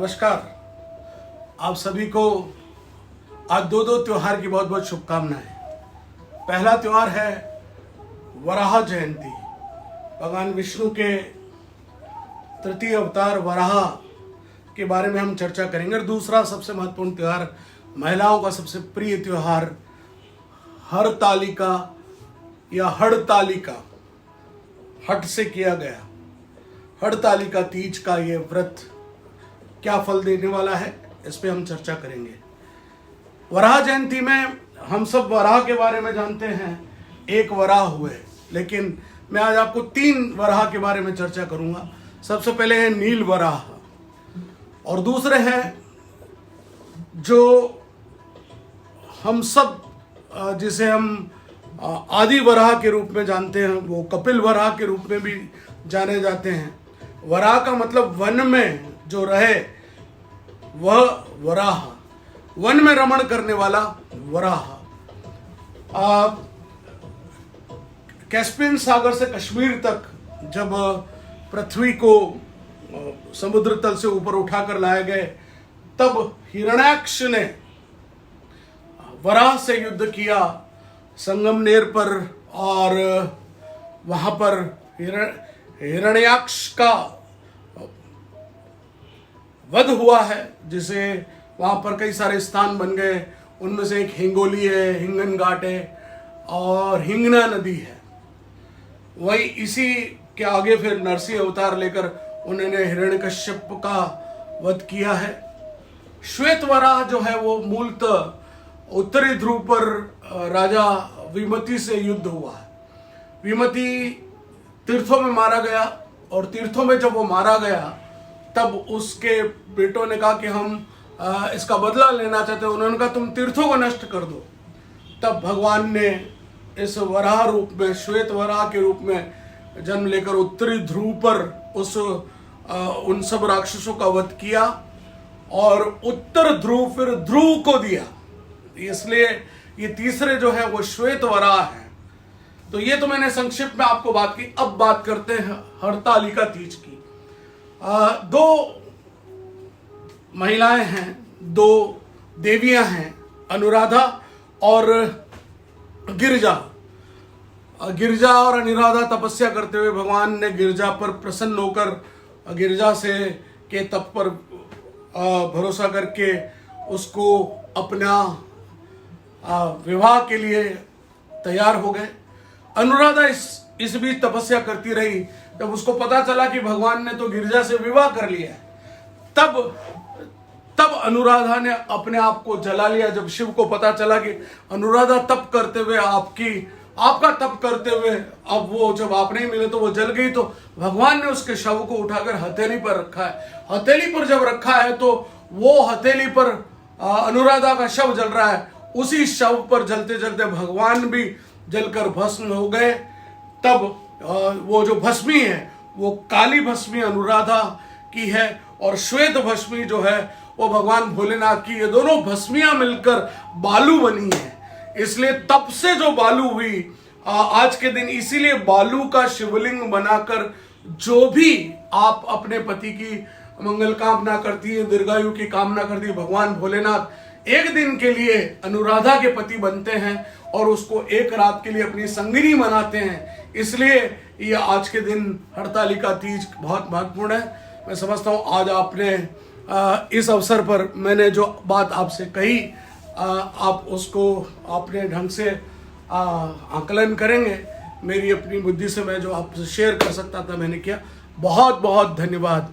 नमस्कार। आप सभी को आज दो त्योहार की बहुत बहुत शुभकामनाएं। पहला त्योहार है वराह जयंती, भगवान विष्णु के तृतीय अवतार वराह के बारे में हम चर्चा करेंगे। और दूसरा सबसे महत्वपूर्ण त्योहार, महिलाओं का सबसे प्रिय त्योहार हरतालिका या हड़तालिका, हट से किया गया हड़तालिका तीज का ये व्रत क्या फल देने वाला है, इस पे हम चर्चा करेंगे। वराह जयंती में हम सब वराह के बारे में जानते हैं, एक वराह हुए, लेकिन मैं आज आपको 3 वराह के बारे में चर्चा करूंगा। सबसे पहले है नील वराह, और दूसरे हैं जो हम सब जिसे हम आदि वराह के रूप में जानते हैं, वो कपिल वराह के रूप में भी जाने जाते हैं। वराह का मतलब वन में जो रहे वह वराह, वन में रमण करने वाला वराह। कैस्पियन सागर से कश्मीर तक जब पृथ्वी को समुद्र तल से ऊपर उठाकर लाए गए, तब हिरण्याक्ष ने वराह से युद्ध किया संगमनेर पर, और वहां पर हिरण्याक्ष का वध हुआ है, जिसे वहां पर कई सारे स्थान बन गए। उनमें से एक हिंगोली है, हिंगन घाट है और हिंगना नदी है। वही इसी के आगे फिर नरसिंह अवतार लेकर उन्होंने हिरण्यकश्यप का वध किया है। श्वेत वराह जो है वो मूलतः उत्तरी ध्रुव पर राजा विमति से युद्ध हुआ है। विमति तीर्थों में मारा गया, और तीर्थों में जब वो मारा गया तब उसके बेटों ने कहा कि हम इसका बदला लेना चाहते हैं। उन्होंने कहा तुम तीर्थों को नष्ट कर दो। तब भगवान ने इस वराह रूप में, श्वेत वराह के रूप में जन्म लेकर उत्तरी ध्रुव पर उन सब राक्षसों का वध किया, और उत्तर ध्रुव फिर ध्रुव को दिया। इसलिए ये तीसरे जो है वो श्वेत वराह है। तो ये तो मैंने संक्षिप्त में आपको बात की। अब बात करते हैं हरतालिका तीज की। 2 महिलाएं हैं, 2 देवियां हैं, अनुराधा और गिरिजा। गिरिजा और अनुराधा तपस्या करते हुए भगवान ने गिरिजा पर प्रसन्न होकर गिरिजा से के तप पर भरोसा करके उसको अपना विवाह के लिए तैयार हो गए। अनुराधा इस बीच तपस्या करती रही। जब उसको पता चला कि भगवान ने तो गिरिजा से विवाह कर लिया है, तब अनुराधा ने अपने आप को जला लिया। जब शिव को पता चला कि अनुराधा तप करते हुए आपका तप करते हुए अब वो जब आप नहीं मिले तो वो जल गई, तो भगवान ने उसके शव को उठाकर हथेली पर रखा है। हथेली पर जब रखा है तो वो हथेली पर अनुराधा का शव जल रहा है। उसी शव पर जलते जलते भगवान भी जलकर भस्म हो गए। तब वो जो भस्मी है वो काली भस्मी अनुराधा की है, और श्वेत भस्मी जो है वो भगवान भोलेनाथ की। ये दोनों भस्मियां मिलकर बालू बनी है। इसलिए तप से जो बालू हुई आज के दिन, इसीलिए बालू का शिवलिंग बनाकर जो भी आप अपने पति की मंगल कामना करती है, दीर्घायु की कामना करती है, भगवान भोलेनाथ एक दिन के लिए अनुराधा के पति बनते हैं और उसको एक रात के लिए अपनी संगिनी बनाते हैं। इसलिए ये आज के दिन हरतालिका तीज बहुत महत्वपूर्ण है। मैं समझता हूँ आज आपने इस अवसर पर मैंने जो बात आपसे कही, आप उसको अपने ढंग से आकलन करेंगे। मेरी अपनी बुद्धि से मैं जो आपसे शेयर कर सकता था मैंने किया। बहुत बहुत धन्यवाद।